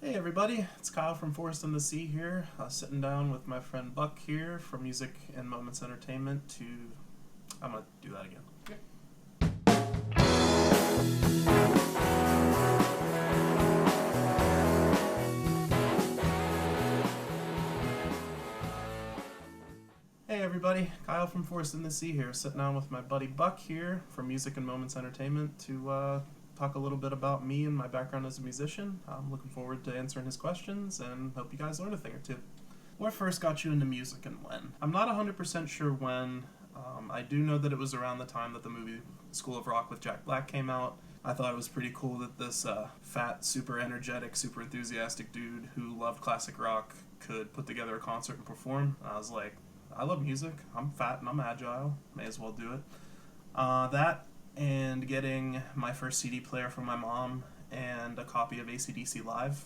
Hey everybody, it's Kyle from Forest in the Sea here, sitting down with my friend Buck here from Music and Moments Entertainment to... I'm gonna do that again. Hey everybody, Kyle from Forest in the Sea here, sitting down with my buddy Buck here from Music and Moments Entertainment to talk a little bit about me and my background as a musician. I'm looking forward to answering his questions and hope you guys learn a thing or two. What first got you into music and when? I'm not 100% sure when. I do know that it was around the time that the movie School of Rock with Jack Black came out. I thought it was pretty cool that this fat, super energetic, super enthusiastic dude who loved classic rock could put together a concert and perform. I was like, I love music. I'm fat and I'm agile. May as well do it. That and getting my first CD player from my mom and a copy of AC/DC Live.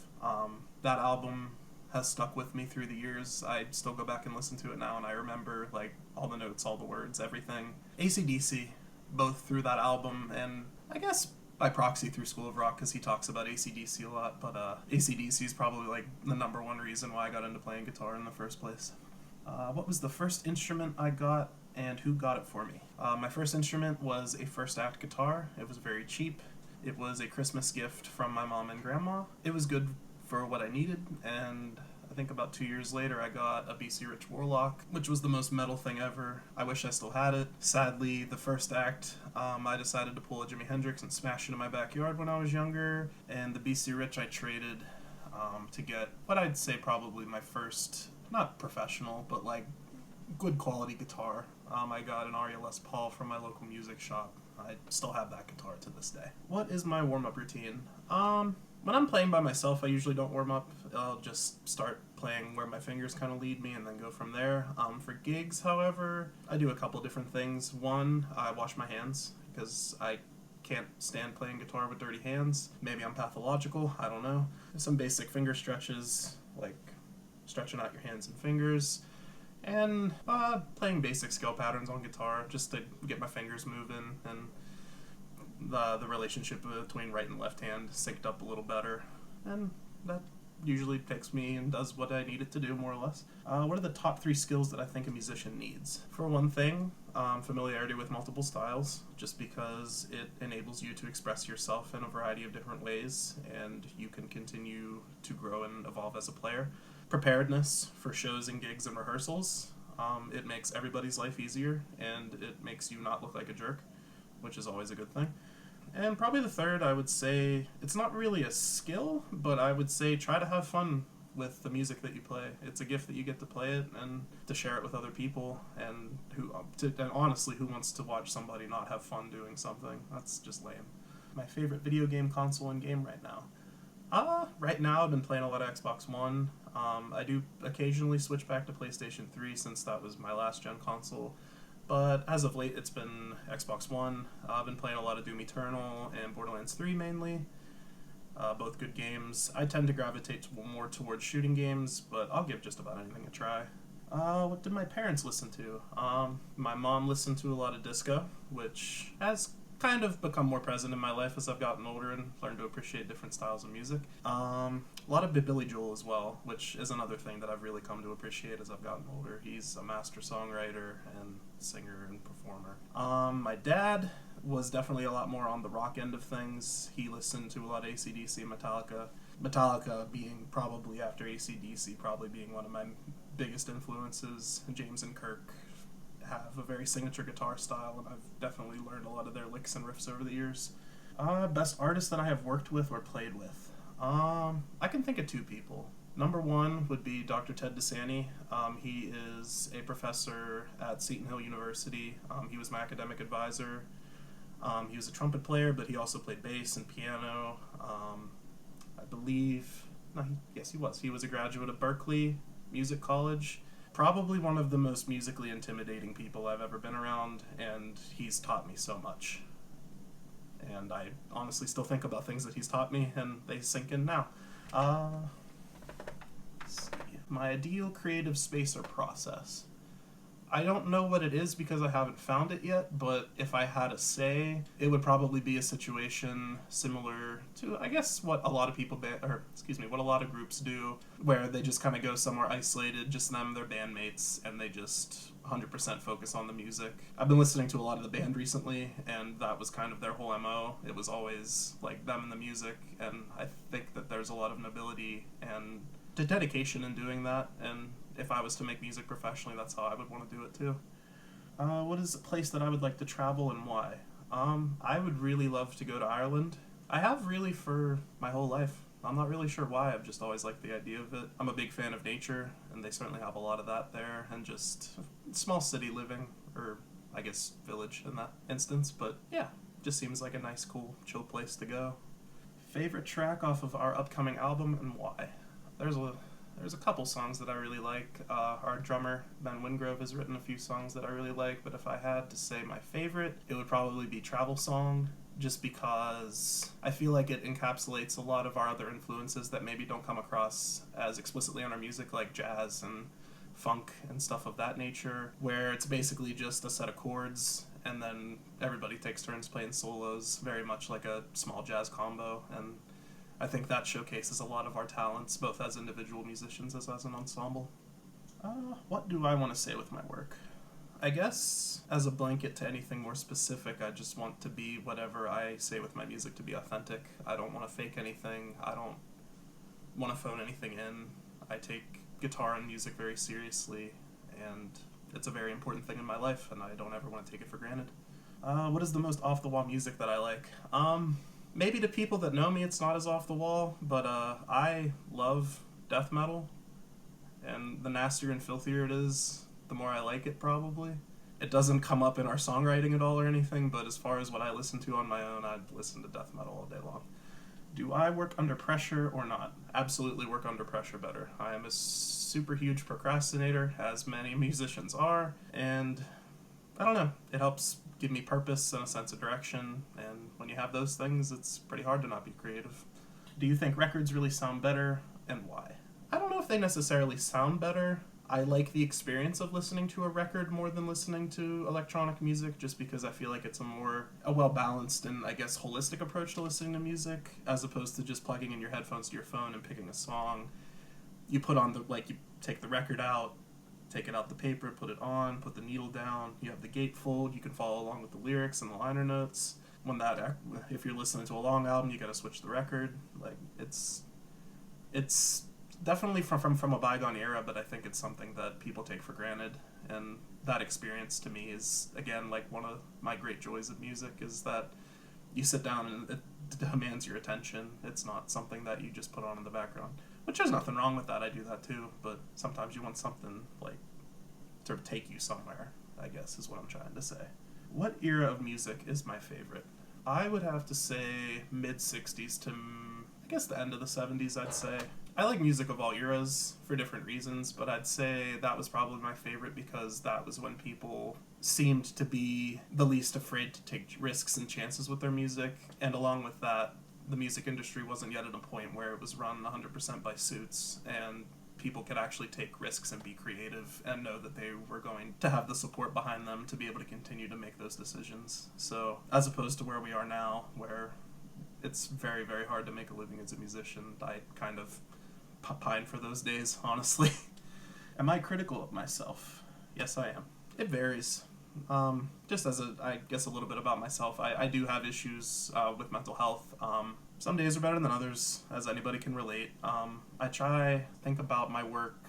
That album has stuck with me through the years. I still go back and listen to it now, and I remember like all the notes, all the words, everything. AC/DC, both through that album and I guess by proxy through School of Rock because he talks about AC/DC a lot, but AC/DC is probably like the number one reason why I got into playing guitar in the first place. What was the first instrument I got and who got it for me? My first instrument was a first act guitar. It was very cheap. It was a Christmas gift from my mom and grandma. It was good for what I needed, and I think about 2 years later I got a BC Rich Warlock, which was the most metal thing ever. I wish I still had it. Sadly, the first act, I decided to pull a Jimi Hendrix and smash it in my backyard when I was younger, and the BC Rich I traded to get what I'd say probably my first, not professional, but like good quality guitar. I got an Aria Les Paul from my local music shop. I still have that guitar to this day. What is my warm-up routine? When I'm playing by myself, I usually don't warm up. I'll just start playing where my fingers kind of lead me and then go from there. For gigs, however, I do a couple different things. One, I wash my hands because I can't stand playing guitar with dirty hands. Maybe I'm pathological, I don't know. Some basic finger stretches, like stretching out your hands and fingers, and playing basic scale patterns on guitar just to get my fingers moving and the relationship between right and left hand synced up a little better, and that usually takes me and does what I need it to do, more or less. What are the top 3 skills that I think a musician needs? For one thing, familiarity with multiple styles, just because it enables you to express yourself in a variety of different ways, and you can continue to grow and evolve as a player. Preparedness for shows and gigs and rehearsals. It makes everybody's life easier, and it makes you not look like a jerk, which is always a good thing. And probably the third, I would say, it's not really a skill, but I would say try to have fun with the music that you play. It's a gift that you get to play it and to share it with other people, and and honestly, who wants to watch somebody not have fun doing something? That's just lame. My favorite video game console and game right now. Right now I've been playing a lot of Xbox One. I do occasionally switch back to PlayStation 3 since that was my last gen console. But as of late, it's been Xbox One. I've been playing a lot of Doom Eternal and Borderlands 3 mainly. Both good games. I tend to gravitate more towards shooting games, but I'll give just about anything a try. What did my parents listen to? My mom listened to a lot of disco, which has kind of become more present in my life as I've gotten older and learned to appreciate different styles of music. A lot of Billy Joel as well, which is another thing that I've really come to appreciate as I've gotten older. He's a master songwriter and singer and performer. My dad was definitely a lot more on the rock end of things. He listened to a lot of AC/DC and Metallica. Metallica being probably, after AC/DC, probably being one of my biggest influences. James and Kirk have a very signature guitar style, and I've definitely learned a lot of their licks and riffs over the years. Best artist that I have worked with or played with? I can think of 2 people. Number 1 would be Dr. Ted DeSanti. He is a professor at Seton Hill University. He was my academic advisor. He was a trumpet player, but he also played bass and piano. Yes, he was. He was a graduate of Berklee Music College. Probably one of the most musically intimidating people I've ever been around, and he's taught me so much. And I honestly still think about things that he's taught me, and they sink in now. Let's see. My ideal creative space or process. I don't know what it is because I haven't found it yet, but if I had to say, it would probably be a situation similar to, I guess, what a lot of people, what a lot of groups do, where they just kind of go somewhere isolated, just them, their bandmates, and they just 100% focus on the music. I've been listening to a lot of the band recently, and that was kind of their whole MO. It was always like them and the music, and I think that there's a lot of nobility and dedication in doing that, and if I was to make music professionally, that's how I would want to do it too. What is a place that I would like to travel and why? I would really love to go to Ireland. I have really for my whole life. I'm not really sure why. I've just always liked the idea of it. I'm a big fan of nature, and they certainly have a lot of that there, and just small city living, or I guess village in that instance. But yeah, just seems like a nice, cool, chill place to go. Favorite track off of our upcoming album and why? There's a couple songs that I really like. Our drummer, Ben Wingrove, has written a few songs that I really like, but if I had to say my favorite, it would probably be Travel Song, just because I feel like it encapsulates a lot of our other influences that maybe don't come across as explicitly on our music, like jazz and funk and stuff of that nature, where it's basically just a set of chords and then everybody takes turns playing solos, very much like a small jazz combo, and I think that showcases a lot of our talents, both as individual musicians as an ensemble. What do I want to say with my work? I guess as a blanket to anything more specific, I just want to be whatever I say with my music to be authentic. I don't want to fake anything. I don't want to phone anything in. I take guitar and music very seriously, and it's a very important thing in my life, and I don't ever want to take it for granted. What is the most off-the-wall music that I like? Maybe to people that know me, it's not as off the wall, but I love death metal, and the nastier and filthier it is, the more I like it, probably. It doesn't come up in our songwriting at all or anything, but as far as what I listen to on my own, I'd listen to death metal all day long. Do I work under pressure or not? Absolutely work under pressure better. I am a super huge procrastinator, as many musicians are, and I don't know, it helps give me purpose and a sense of direction, and when you have those things, it's pretty hard to not be creative. Do you think records really sound better, and why? I don't know if they necessarily sound better. I like the experience of listening to a record more than listening to electronic music, just because I feel like it's a well-balanced and, I guess, holistic approach to listening to music, as opposed to just plugging in your headphones to your phone and picking a song. You put on you take the record out, take it out the paper, put it on, put the needle down, you have the gatefold, you can follow along with the lyrics and the liner notes. If you're listening to a long album, you gotta switch the record. It's definitely from a bygone era, but I think it's something that people take for granted, and that experience to me is, again, like one of my great joys of music, is that you sit down and it demands your attention. It's not something that you just put on in the background, which there's nothing wrong with that. I do that too, but sometimes you want something to take you somewhere, I guess is what I'm trying to say. What era of music is my favorite? I would have to say mid-60s to, I guess, the end of the 70s, I'd say. I like music of all eras for different reasons, but I'd say that was probably my favorite because that was when people seemed to be the least afraid to take risks and chances with their music, and along with that, the music industry wasn't yet at a point where it was run 100% by suits, and people could actually take risks and be creative and know that they were going to have the support behind them to be able to continue to make those decisions. So, as opposed to where we are now, where it's very, very hard to make a living as a musician, I kind of pine for those days, honestly. Am I critical of myself? Yes, I am. It varies. Just as I guess a little bit about myself, I do have issues with mental health. Some days are better than others, as anybody can relate. I try to think about my work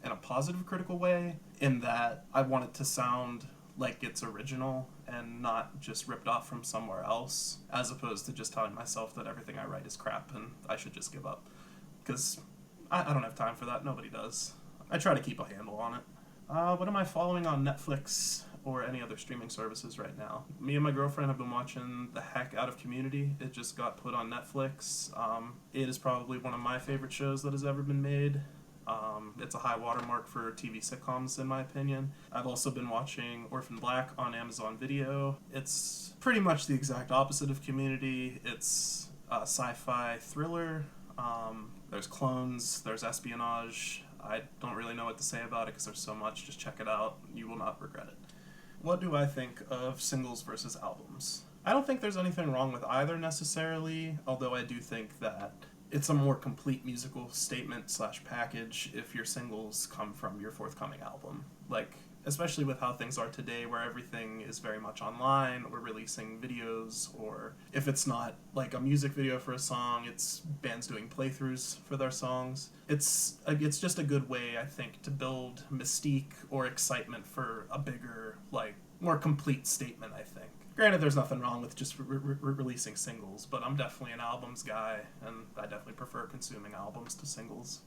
in a positive, critical way, in that I want it to sound like it's original and not just ripped off from somewhere else, as opposed to just telling myself that everything I write is crap and I should just give up. Because I don't have time for that. Nobody does. I try to keep a handle on it. What am I following on Netflix or any other streaming services right now? Me and my girlfriend have been watching the heck out of Community. It just got put on Netflix. It is probably one of my favorite shows that has ever been made. It's a high watermark for TV sitcoms, in my opinion. I've also been watching Orphan Black on Amazon Video. It's pretty much the exact opposite of Community. It's a sci-fi thriller. There's clones, there's espionage, I don't really know what to say about it because there's so much. Just check it out. You will not regret it. What do I think of singles versus albums? I don't think there's anything wrong with either necessarily, although I do think that it's a more complete musical statement slash package if your singles come from your forthcoming album. Like, especially with how things are today where everything is very much online or releasing videos, or if it's not like a music video for a song, it's bands doing playthroughs for their songs. It's just a good way, I think, to build mystique or excitement for a bigger, like, more complete statement, I think. Granted, there's nothing wrong with just releasing singles, but I'm definitely an albums guy, and I definitely prefer consuming albums to singles.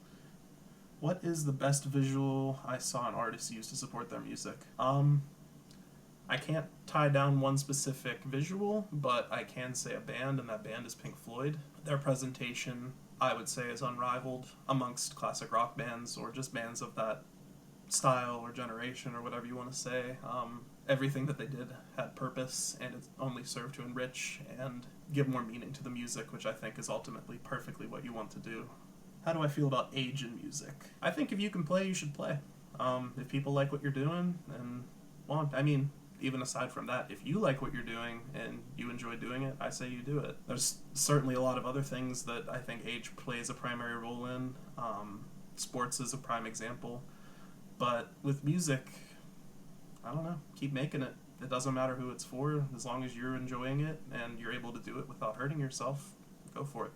What is the best visual I saw an artist use to support their music? I can't tie down one specific visual, but I can say a band, and that band is Pink Floyd. Their presentation, I would say, is unrivaled amongst classic rock bands or just bands of that style or generation or whatever you want to say. Everything that they did had purpose, and it only served to enrich and give more meaning to the music, which I think is ultimately perfectly what you want to do. How do I feel about age in music? I think if you can play, you should play. If people like what you're doing, and, well, I mean, even aside from that, if you like what you're doing and you enjoy doing it, I say you do it. There's certainly a lot of other things that I think age plays a primary role in. Sports is a prime example. But with music, I don't know, keep making it. It doesn't matter who it's for, as long as you're enjoying it and you're able to do it without hurting yourself, go for it.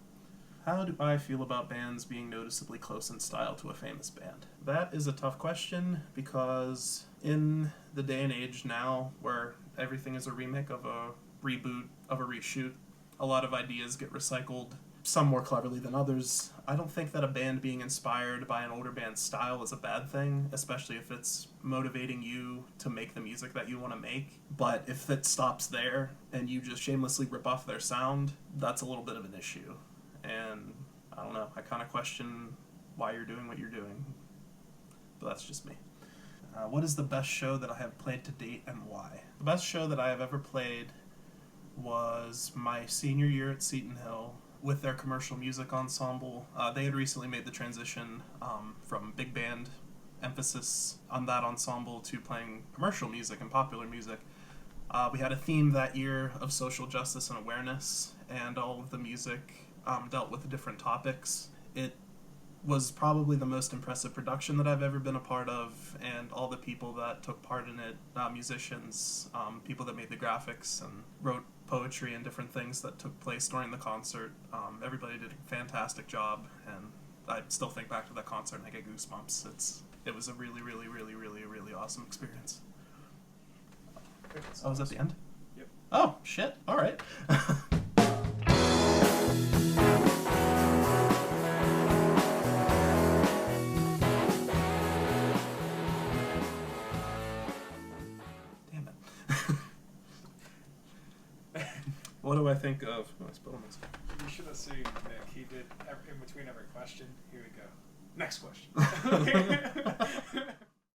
How do I feel about bands being noticeably close in style to a famous band? That is a tough question because in the day and age now where everything is a remake of a reboot of a reshoot, a lot of ideas get recycled, some more cleverly than others. I don't think that a band being inspired by an older band's style is a bad thing, especially if it's motivating you to make the music that you want to make. But if it stops there and you just shamelessly rip off their sound, that's a little bit of an issue. And I don't know, I kind of question why you're doing what you're doing. But that's just me. What is the best show that I have played to date and why? The best show that I have ever played was my senior year at Seton Hill with their commercial music ensemble. They had recently made the transition from big band emphasis on that ensemble to playing commercial music and popular music. We had a theme that year of social justice and awareness, and all of the music dealt with different topics. It was probably the most impressive production that I've ever been a part of, and all the people that took part in it, musicians, people that made the graphics and wrote poetry and different things that took place during the concert. Everybody did a fantastic job, and I still think back to that concert and I get goosebumps. It was a really, really, really, really, really awesome experience. Oh, is that the end? Yep. Oh, shit. All right. Damn it. What do I think of... Oh, I spilled myself. You should have seen Nick. He did in between every question. Here we go. Next question.